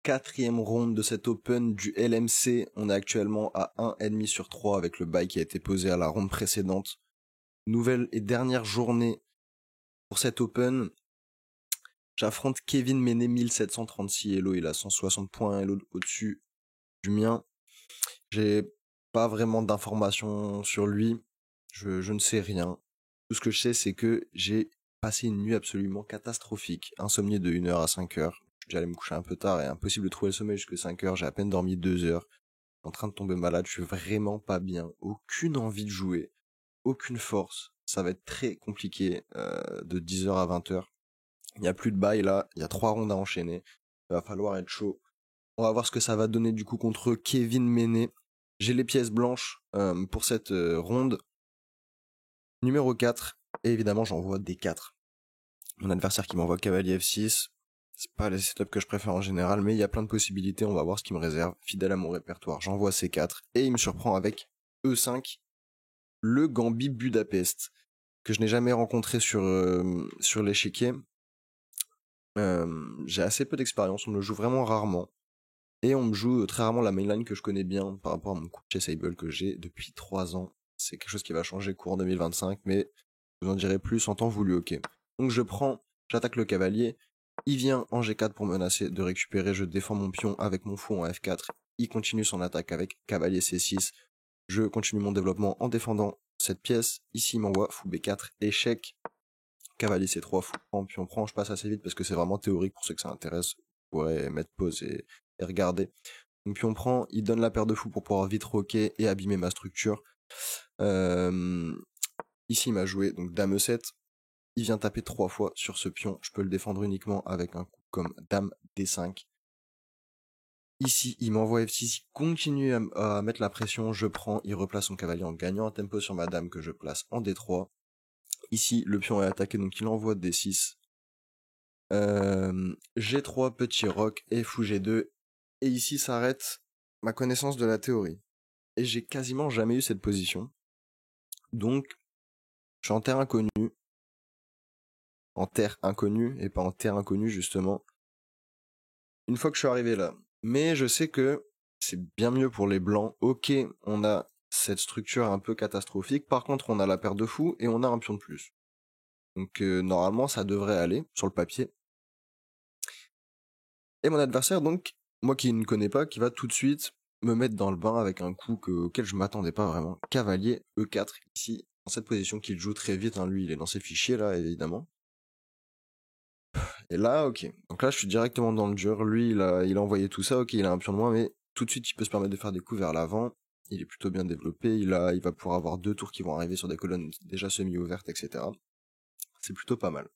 4e round de cet Open du LMC. On est actuellement à 1,5 sur 3 avec le bail qui a été posé à la ronde précédente. Nouvelle et dernière journée pour cet Open. J'affronte Kevin Menet, 1736 Elo, il a 160 points Elo au-dessus du mien. J'ai pas vraiment d'informations sur lui, je ne sais rien. Tout ce que je sais, c'est que j'ai passé une nuit absolument catastrophique, insomnie de 1h à 5h. J'allais me coucher un peu tard et impossible de trouver le sommeil jusqu'à 5h, j'ai à peine dormi 2 heures. Je suis en train de tomber malade, je suis vraiment pas bien, aucune envie de jouer, aucune force. Ça va être très compliqué de 10h à 20h. Il n'y a plus de bail là, il y a 3 rondes à enchaîner. Il va falloir être chaud. On va voir ce que ça va donner du coup contre Kevin Menet. J'ai les pièces blanches pour cette ronde. Numéro 4. Et évidemment j'envoie D4. Mon adversaire qui m'envoie cavalier F6. C'est pas les setups que je préfère en général, mais il y a plein de possibilités, on va voir ce qu'il me réserve. Fidèle à mon répertoire, j'envoie C4. Et il me surprend avec E5. Le Gambit Budapest. Que je n'ai jamais rencontré sur l'échiquier. J'ai assez peu d'expérience, on me le joue vraiment rarement. Et on me joue très rarement la mainline que je connais bien par rapport à mon coup de Chessable que j'ai depuis 3 ans. C'est quelque chose qui va changer courant 2025, mais je vous en dirai plus en temps voulu, ok. Donc j'attaque le cavalier, il vient en G4 pour menacer de récupérer, je défends mon pion avec mon fou en F4, il continue son attaque avec cavalier C6, je continue mon développement en défendant cette pièce, ici il m'envoie fou B4, échec, cavalier C3, fou prend, pion prend, je passe assez vite parce que c'est vraiment théorique pour ceux que ça intéresse, vous pourrez mettre pause et regarder. Donc pion prend, il donne la paire de fous pour pouvoir vite roquer et abîmer ma structure. Ici il m'a joué donc dame E7, il vient taper 3 fois sur ce pion, je peux le défendre uniquement avec un coup comme dame D5. Ici il m'envoie F6, il continue à mettre la pression, je prends, il replace son cavalier en gagnant un tempo sur ma dame que je place en D3. Ici le pion est attaqué donc il envoie D6. G3, petit roc et fou G2. Et ici s'arrête ma connaissance de la théorie. Et j'ai quasiment jamais eu cette position. Donc, je suis en terre inconnue. En terre inconnue, et pas en terre inconnue, justement. Une fois que je suis arrivé là. Mais je sais que c'est bien mieux pour les blancs. Ok, on a cette structure un peu catastrophique. Par contre, on a la paire de fous et on a un pion de plus. Donc, normalement, ça devrait aller sur le papier. Et mon adversaire, donc, moi qui ne connais pas, qui va tout de suite me mettre dans le bain avec un coup auquel je m'attendais pas vraiment. Cavalier E4, ici, dans cette position qu'il joue très vite, hein. Lui, il est dans ses fichiers, là, évidemment. Et là, ok. Donc là, je suis directement dans le dur. Lui, il a envoyé tout ça, ok, il a un pion de moins, mais tout de suite, il peut se permettre de faire des coups vers l'avant. Il est plutôt bien développé, il va pouvoir avoir 2 tours qui vont arriver sur des colonnes déjà semi-ouvertes, etc. C'est plutôt pas mal.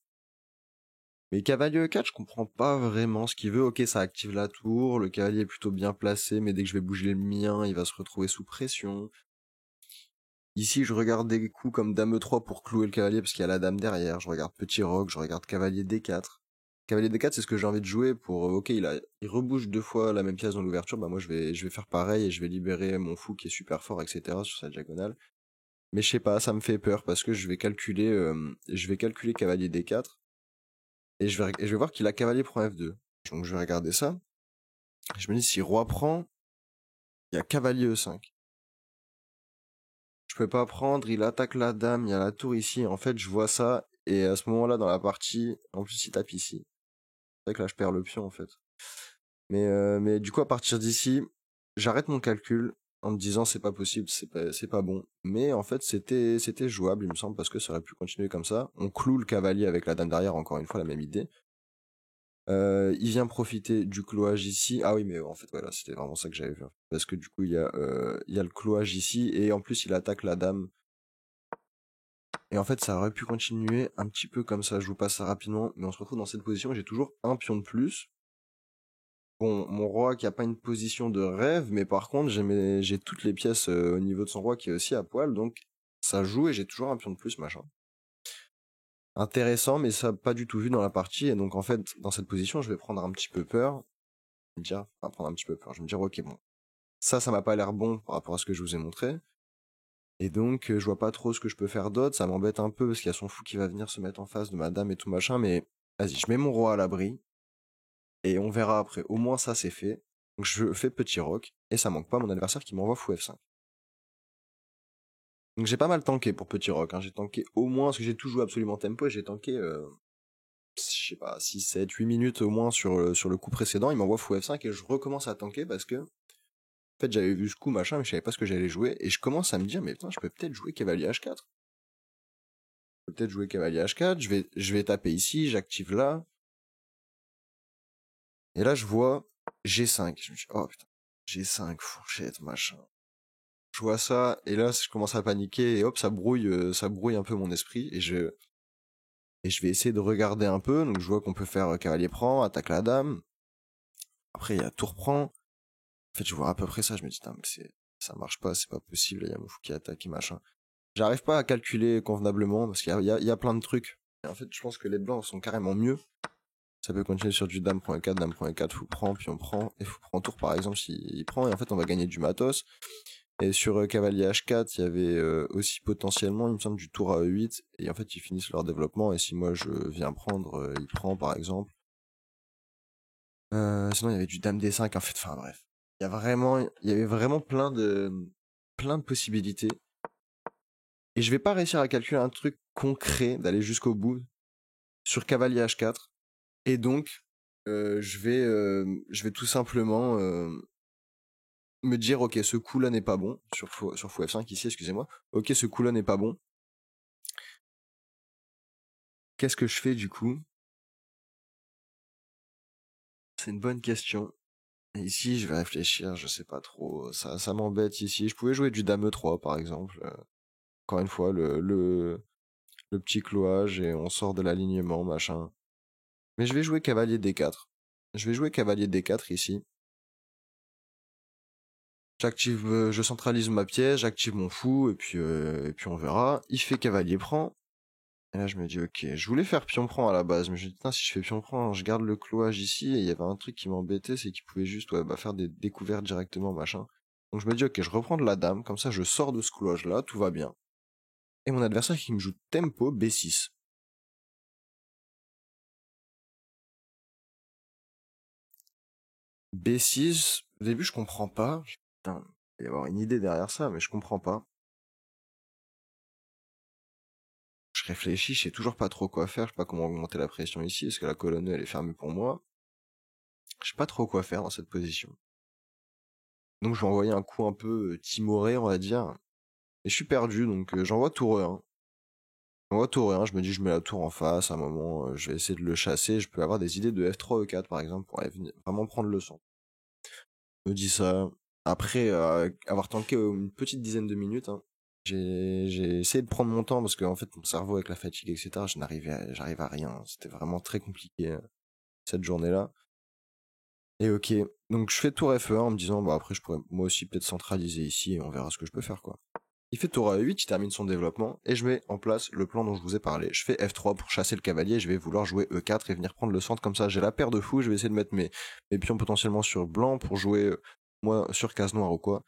Mais cavalier E4, je comprends pas vraiment ce qu'il veut. Ok, ça active la tour, le cavalier est plutôt bien placé, mais dès que je vais bouger le mien, il va se retrouver sous pression. Ici, je regarde des coups comme dame E3 pour clouer le cavalier parce qu'il y a la dame derrière. Je regarde petit roc, je regarde cavalier D4. Cavalier D4, c'est ce que j'ai envie de jouer pour... ok, il rebouge 2 fois la même pièce dans l'ouverture, bah moi je vais faire pareil et je vais libérer mon fou qui est super fort, etc. sur sa diagonale. Mais je sais pas, ça me fait peur parce que je vais calculer cavalier D4. Et je vais voir qu'il a cavalier prend F2. Donc je vais regarder ça. Je me dis si roi prend, il y a cavalier E5. Je peux pas prendre, il attaque la dame, il y a la tour ici. En fait, je vois ça et à ce moment-là dans la partie, en plus il tape ici. C'est vrai que là je perds le pion en fait. Mais du coup à partir d'ici, j'arrête mon calcul en me disant c'est pas possible, c'est pas bon. Mais en fait c'était jouable il me semble parce que ça aurait pu continuer comme ça. On cloue le cavalier avec la dame derrière, encore une fois la même idée. Il vient profiter du clouage ici. Ah oui, mais en fait, voilà, c'était vraiment ça que j'avais vu. Parce que du coup, il y a le clouage ici, et en plus, il attaque la dame. Et en fait, ça aurait pu continuer un petit peu comme ça. Je vous passe ça rapidement, mais on se retrouve dans cette position. J'ai toujours un pion de plus. Bon, mon roi qui a pas une position de rêve, mais par contre, j'ai toutes les pièces au niveau de son roi qui est aussi à poil, donc ça joue et j'ai toujours un pion de plus, machin. Intéressant, mais ça pas du tout vu dans la partie, et donc en fait, dans cette position, je vais prendre un petit peu peur. Je vais me dire, ok, bon, ça m'a pas l'air bon par rapport à ce que je vous ai montré. Et donc, je vois pas trop ce que je peux faire d'autre. Ça m'embête un peu parce qu'il y a son fou qui va venir se mettre en face de madame et tout machin, mais vas-y, je mets mon roi à l'abri. Et on verra après. Au moins ça c'est fait. Donc je fais petit roc, et ça manque pas mon adversaire qui m'envoie fou F5. Donc j'ai pas mal tanké pour petit roc, hein. J'ai tanké au moins, parce que j'ai tout joué absolument tempo, et j'ai tanké, je sais pas, 6, 7, 8 minutes au moins sur le coup précédent. Il m'envoie fou F5 et je recommence à tanker parce que, en fait, j'avais vu ce coup machin, mais je savais pas ce que j'allais jouer, et je commence à me dire, mais putain, je peux peut-être jouer cavalier H4. Je peux peut-être jouer cavalier H4, je vais taper ici, j'active là. Et là, je vois G5. Je me dis, oh putain, G5, fourchette, machin. Je vois ça, et là, je commence à paniquer, et hop, ça brouille un peu mon esprit, et je vais essayer de regarder un peu. Donc je vois qu'on peut faire cavalier prend, attaque la dame. Après, il y a tour prend. En fait, je vois à peu près ça, je me dis, putain, mais ça marche pas, c'est pas possible, il y a mon fou qui attaque et machin. J'arrive pas à calculer convenablement, parce qu'il y a plein de trucs. Et en fait, je pense que les blancs sont carrément mieux. Ça peut continuer sur du dame prend e4, dame prend e4, fou prend, puis on prend, et fou prend tour par exemple s'il prend, et en fait on va gagner du matos. Et sur cavalier h4, il y avait aussi potentiellement, il me semble, du tour à e8, et en fait ils finissent leur développement, et si moi je viens prendre, il prend par exemple. Sinon il y avait du dame d5, en fait, enfin bref. Il y avait vraiment plein de possibilités. Et je vais pas réussir à calculer un truc concret, d'aller jusqu'au bout, sur cavalier h4. Et donc, je vais tout simplement me dire, ok, ce coup-là n'est pas bon, sur fou F5 ici, excusez-moi. Ok, ce coup-là n'est pas bon. Qu'est-ce que je fais du coup? C'est une bonne question. Et ici, je vais réfléchir, je sais pas trop. Ça m'embête ici. Je pouvais jouer du dame E3 par exemple. Encore une fois, le petit cloage, et on sort de l'alignement, machin. Mais je vais jouer cavalier D4. Je vais jouer cavalier D4 ici. Je centralise ma pièce, j'active mon fou, et puis on verra. Il fait cavalier prend. Et là, je me dis, ok, je voulais faire pion prend à la base, mais je me dis, putain, si je fais pion prend, je garde le cloage ici, et il y avait un truc qui m'embêtait, c'est qu'il pouvait juste, faire des découvertes directement, machin. Donc je me dis, ok, je reprends de la dame, comme ça je sors de ce cloage-là, tout va bien. Et mon adversaire qui me joue tempo B6. B6, au début je comprends pas. Putain, il va y avoir une idée derrière ça, mais je comprends pas. Je réfléchis, je sais toujours pas trop quoi faire, je sais pas comment augmenter la pression ici, parce que la colonne elle est fermée pour moi. Je sais pas trop quoi faire dans cette position. Donc je vais envoyer un coup un peu timoré, on va dire. Et je suis perdu, donc j'envoie tour E1. J'envoie tour E1, je me dis je mets la tour en face, à un moment je vais essayer de le chasser, je peux avoir des idées de F3, E4 par exemple, pour vraiment prendre le son. Je me dis ça. Après avoir tanké une petite dizaine de minutes, hein, j'ai essayé de prendre mon temps, parce que en fait mon cerveau avec la fatigue, etc., j'arrive à rien. C'était vraiment très compliqué cette journée-là. Et ok, donc je fais tour F1 en me disant, bah après je pourrais moi aussi peut-être centraliser ici, et on verra ce que je peux faire, quoi. Il fait tour A8, il termine son développement, et je mets en place le plan dont je vous ai parlé. Je fais F3 pour chasser le cavalier, je vais vouloir jouer E4 et venir prendre le centre, comme ça j'ai la paire de fous, je vais essayer de mettre mes pions potentiellement sur blanc pour jouer, moi, sur case noire ou quoi.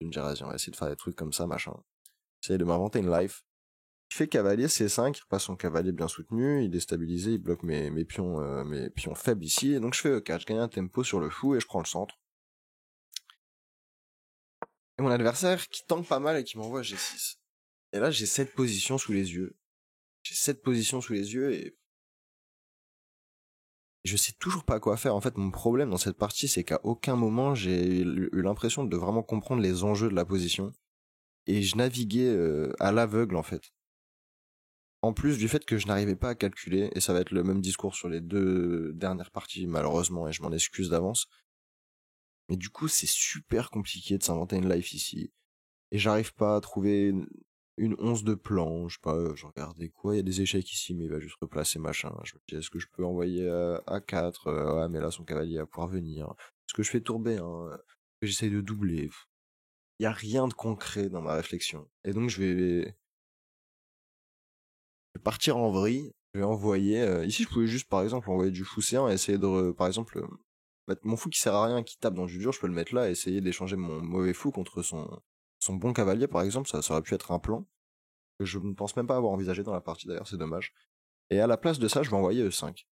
Je me dirais, vas-y, on va essayer de faire des trucs comme ça, machin. J'essaie de m'inventer une life. Il fait cavalier C5, il repasse son cavalier bien soutenu, il est stabilisé, il bloque mes pions faibles ici, et donc je fais E4, je gagne un tempo sur le fou et je prends le centre. Et mon adversaire qui tank pas mal et qui m'envoie G6. Et là j'ai cette position sous les yeux. Et je sais toujours pas quoi faire. En fait, mon problème dans cette partie, c'est qu'à aucun moment j'ai eu l'impression de vraiment comprendre les enjeux de la position. Et je naviguais à l'aveugle, en fait. En plus du fait que je n'arrivais pas à calculer, et ça va être le même discours sur les deux dernières parties, malheureusement, et je m'en excuse d'avance. Mais du coup, c'est super compliqué de s'inventer une life ici. Et j'arrive pas à trouver une once de plan, je sais pas, je regardais quoi, il y a des échecs ici, mais il va juste replacer machin. Je me dis, est-ce que je peux envoyer à 4 ouais, mais là, son cavalier va pouvoir venir. Est-ce que je fais tourber, hein, que j'essaye de doubler. Il y a rien de concret dans ma réflexion. Et donc, je vais partir en vrille, je vais envoyer... ici, je pouvais juste, par exemple, envoyer du fou C1 et essayer de, par exemple, mettre mon fou qui sert à rien, qui tape dans du dur, je peux le mettre là et essayer d'échanger mon mauvais fou contre son bon cavalier, par exemple. Ça aurait pu être un plan que je ne pense même pas avoir envisagé dans la partie, d'ailleurs, c'est dommage. Et à la place de ça, je vais envoyer E5.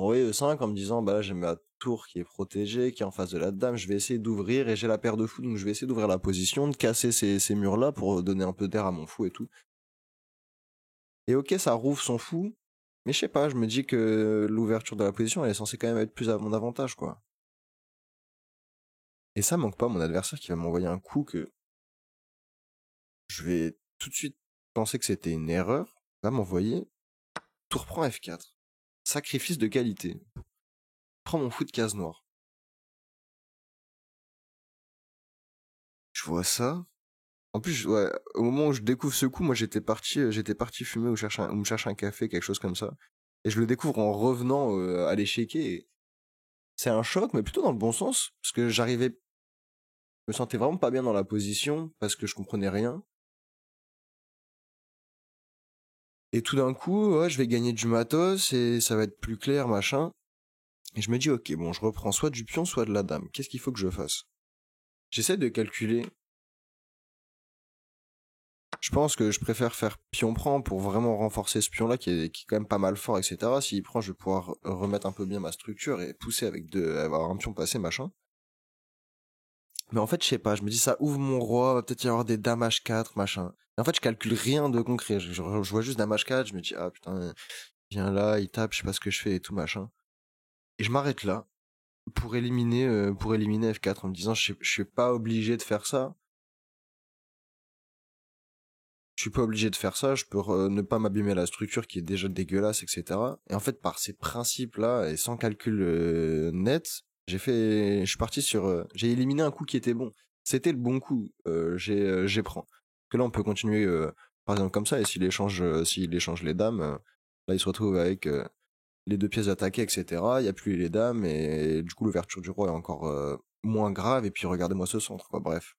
envoyé E5 en me disant, bah là, j'ai ma tour qui est protégée, qui est en face de la dame, je vais essayer d'ouvrir, et j'ai la paire de fous, donc je vais essayer d'ouvrir la position, de casser ces murs-là pour donner un peu d'air à mon fou et tout. Et ok, ça rouvre son fou, mais je sais pas, je me dis que l'ouverture de la position, elle est censée quand même être plus à mon avantage, quoi. Et ça manque pas mon adversaire qui va m'envoyer un coup que je vais tout de suite penser que c'était une erreur, va m'envoyer, tour prend F4. Sacrifice de qualité. Prends mon fou de case noire. Je vois ça. En plus, ouais, au moment où je découvre ce coup, moi j'étais parti fumer ou me chercher un café, quelque chose comme ça. Et je le découvre en revenant à l'échiquier. Et c'est un choc, mais plutôt dans le bon sens, parce que je me sentais vraiment pas bien dans la position, parce que je comprenais rien. Et tout d'un coup, ouais, je vais gagner du matos et ça va être plus clair, machin. Et je me dis, ok, bon, je reprends soit du pion, soit de la dame. Qu'est-ce qu'il faut que je fasse? J'essaie de calculer. Je pense que je préfère faire pion prend pour vraiment renforcer ce pion-là qui est quand même pas mal fort, etc. S'il prend, je vais pouvoir remettre un peu bien ma structure et pousser avoir un pion passé, machin. Mais en fait, je sais pas, je me dis ça ouvre mon roi, va peut-être y avoir des dames H4, machin. Et en fait, je calcule rien de concret. Je vois juste dame H4, je me dis, ah putain, il vient là, il tape, je sais pas ce que je fais et tout, machin. Et je m'arrête là pour éliminer F4 en me disant, je suis pas obligé de faire ça. Je suis pas obligé de faire ça, je peux ne pas m'abîmer la structure qui est déjà dégueulasse, etc. Et en fait, par ces principes-là, et sans calcul net, je suis parti j'ai éliminé un coup qui était bon. C'était le bon coup, j'ai prends. Que là, on peut continuer, par exemple, comme ça, et s'il échange les dames, là, il se retrouve avec les deux pièces attaquées, etc. Il y a plus les dames, et du coup, l'ouverture du roi est encore moins grave, et puis regardez-moi ce centre, quoi, bref.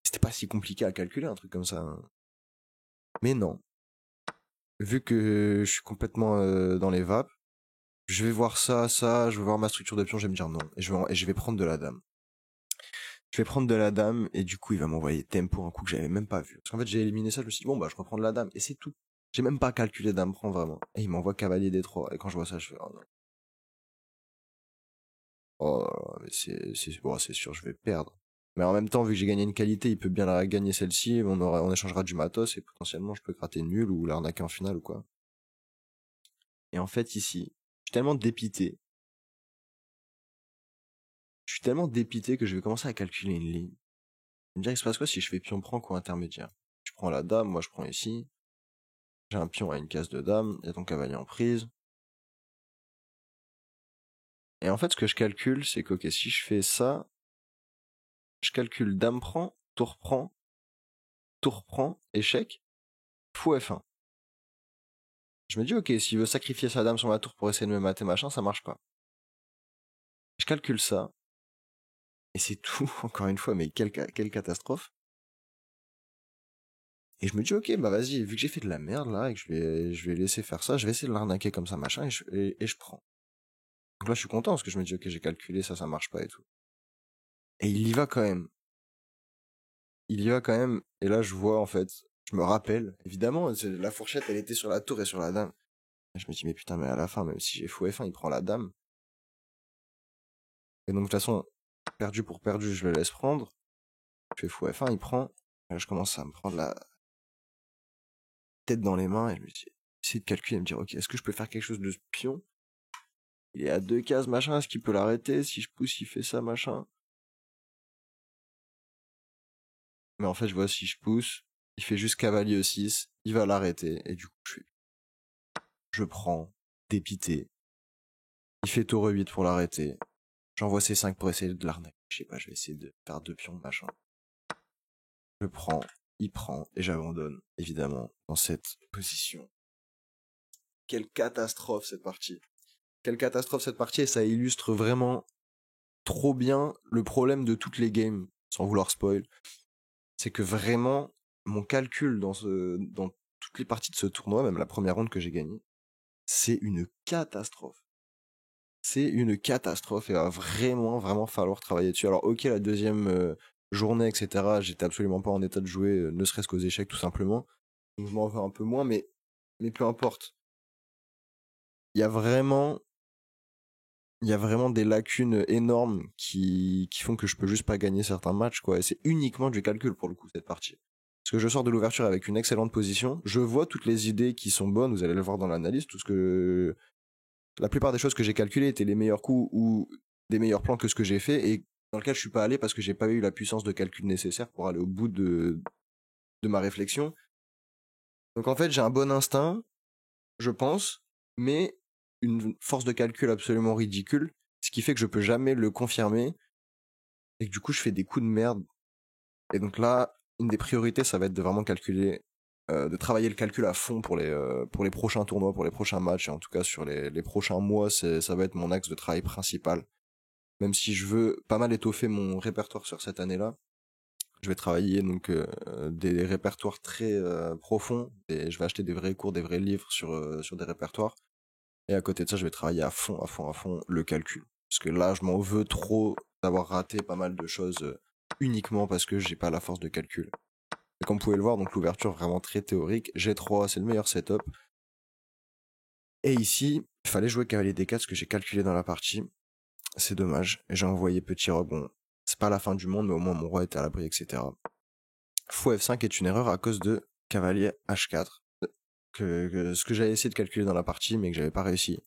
C'était pas si compliqué à calculer, un truc comme ça, hein. Mais non. Vu que je suis complètement dans les vapes, je vais voir ça, je vais voir ma structure de pion, je vais me dire non, et je vais prendre de la dame. Je vais prendre de la dame, et du coup, il va m'envoyer tempo, un coup que j'avais même pas vu. Parce qu'en fait, j'ai éliminé ça, je me suis dit, bon, bah, je reprends de la dame, et c'est tout. J'ai même pas calculé dame prend vraiment. Et il m'envoie cavalier D3, et quand je vois ça, je fais, oh non. Oh, là là, mais c'est sûr, je vais perdre. Mais en même temps, vu que j'ai gagné une qualité, il peut bien la gagner celle-ci, on échangera du matos, et potentiellement, je peux gratter nul, ou l'arnaquer en finale, ou quoi. Et en fait, ici, je suis tellement dépité. Je suis tellement dépité que je vais commencer à calculer une ligne. Je me dire, il se passe quoi si je fais pion prend coup intermédiaire? Je prends la dame, moi je prends ici. J'ai un pion à une case de dame, il y a ton cavalier en prise. Et en fait, ce que je calcule, c'est que, ok, si je fais ça, je calcule dame prend, tour prend, échec, fou F1. Je me dis, ok, s'il veut sacrifier sa dame sur ma tour pour essayer de me mater machin, ça marche pas. Je calcule ça, et c'est tout, encore une fois, mais quelle catastrophe. Et je me dis, ok, bah vas-y, vu que j'ai fait de la merde là, et que je vais laisser faire ça, je vais essayer de l'arnaquer comme ça, machin, et je prends. Donc là, je suis content parce que je me dis, ok, j'ai calculé, ça marche pas et tout. Et il y va quand même. Il y va quand même, et là, je vois, en fait, je me rappelle, évidemment, la fourchette, elle était sur la tour et sur la dame. Et je me dis, mais putain, mais à la fin, même si j'ai fou F1, il prend la dame. Et donc, de toute façon, perdu pour perdu, je le laisse prendre. Je fais fou F1, il prend. Et là, je commence à me prendre la tête dans les mains, et je me dis, essayer de calculer et me dire, ok, est-ce que je peux faire quelque chose de ce pion? Il est à 2 cases, machin, est-ce qu'il peut l'arrêter? Si je pousse, il fait ça, machin. Mais en fait, je vois si je pousse, il fait juste cavalier E6, il va l'arrêter, et du coup, je prends, dépité. Il fait tour E8 pour l'arrêter. J'envoie C5 pour essayer de l'arnaquer. Je sais pas, je vais essayer de faire 2 pions, machin. Je prends, il prend, et j'abandonne, évidemment, dans cette position. Quelle catastrophe cette partie. Quelle catastrophe cette partie, et ça illustre vraiment trop bien le problème de toutes les games, sans vouloir spoil. C'est que vraiment, mon calcul dans toutes les parties de ce tournoi, même la première ronde que j'ai gagnée, c'est une catastrophe. C'est une catastrophe et il va vraiment, vraiment falloir travailler dessus. Alors, ok, la deuxième journée, etc., j'étais absolument pas en état de jouer, ne serait-ce qu'aux échecs, tout simplement. Donc, je m'en veux un peu moins, mais peu importe. Il y a vraiment il y a vraiment des lacunes énormes qui font que je peux juste pas gagner certains matchs, quoi. Et c'est uniquement du calcul pour le coup, cette partie. Parce que je sors de l'ouverture avec une excellente position, je vois toutes les idées qui sont bonnes, vous allez le voir dans l'analyse, la plupart des choses que j'ai calculées étaient les meilleurs coups ou des meilleurs plans que ce que j'ai fait et dans lequel je suis pas allé parce que j'ai pas eu la puissance de calcul nécessaire pour aller au bout de ma réflexion. Donc en fait, j'ai un bon instinct, je pense, mais une force de calcul absolument ridicule, ce qui fait que je peux jamais le confirmer et que du coup je fais des coups de merde. Et donc là, une des priorités, ça va être de vraiment calculer, de travailler le calcul à fond pour les prochains tournois, pour les prochains matchs, et en tout cas sur les prochains mois, ça va être mon axe de travail principal. Même si je veux pas mal étoffer mon répertoire sur cette année-là, je vais travailler donc des répertoires très profonds et je vais acheter des vrais cours, des vrais livres sur des répertoires. Et à côté de ça, je vais travailler à fond, à fond, à fond le calcul. Parce que là, je m'en veux trop d'avoir raté pas mal de choses uniquement parce que j'ai pas la force de calcul. Et comme vous pouvez le voir, donc l'ouverture vraiment très théorique. G3, c'est le meilleur setup. Et ici, il fallait jouer cavalier D4, ce que j'ai calculé dans la partie. C'est dommage. Et j'ai envoyé petit roc. Bon, c'est pas la fin du monde, mais au moins mon roi était à l'abri, etc. Fou F5 est une erreur à cause de cavalier H4. Ce que j'avais essayé de calculer dans la partie, mais que j'avais pas réussi.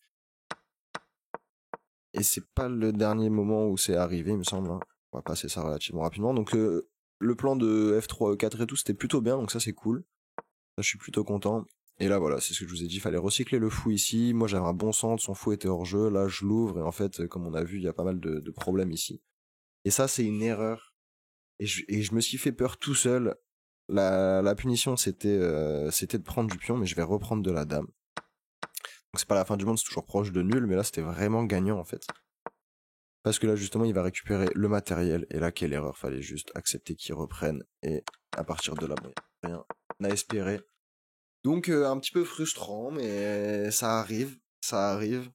Et c'est pas le dernier moment où c'est arrivé, il me semble. Hein. On va passer ça relativement rapidement. Donc le plan de F3, E4 et tout, c'était plutôt bien, donc ça c'est cool. Ça, je suis plutôt content. Et là voilà, c'est ce que je vous ai dit, il fallait recycler le fou ici. Moi j'avais un bon centre, son fou était hors jeu. Là je l'ouvre et en fait, comme on a vu, il y a pas mal de problèmes ici. Et ça c'est une erreur. Et je me suis fait peur tout seul. La punition c'était de prendre du pion, mais je vais reprendre de la dame. Donc c'est pas la fin du monde, c'est toujours proche de nul, mais là c'était vraiment gagnant en fait. Parce que là, justement, il va récupérer le matériel. Et là, quelle erreur. Fallait juste accepter qu'il reprenne. Et à partir de là, bon, rien à espérer. Donc, un petit peu frustrant, mais ça arrive. Ça arrive.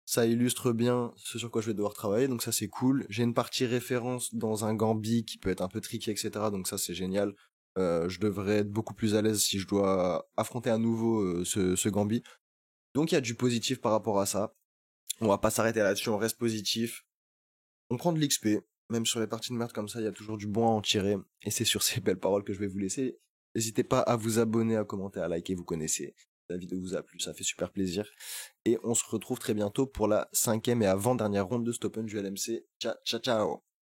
Ça illustre bien ce sur quoi je vais devoir travailler. Donc ça, c'est cool. J'ai une partie référence dans un Gambit qui peut être un peu tricky, etc. Donc ça, c'est génial. Je devrais être beaucoup plus à l'aise si je dois affronter à nouveau ce Gambit. Donc il y a du positif par rapport à ça. On va pas s'arrêter là-dessus, on reste positif. On prend de l'XP, même sur les parties de merde comme ça, il y a toujours du bon à en tirer. Et c'est sur ces belles paroles que je vais vous laisser. N'hésitez pas à vous abonner, à commenter, à liker, vous connaissez. La vidéo vous a plu, ça fait super plaisir. Et on se retrouve très bientôt pour la 5e et avant-dernière ronde de Stop du LMC. Ciao, ciao, ciao.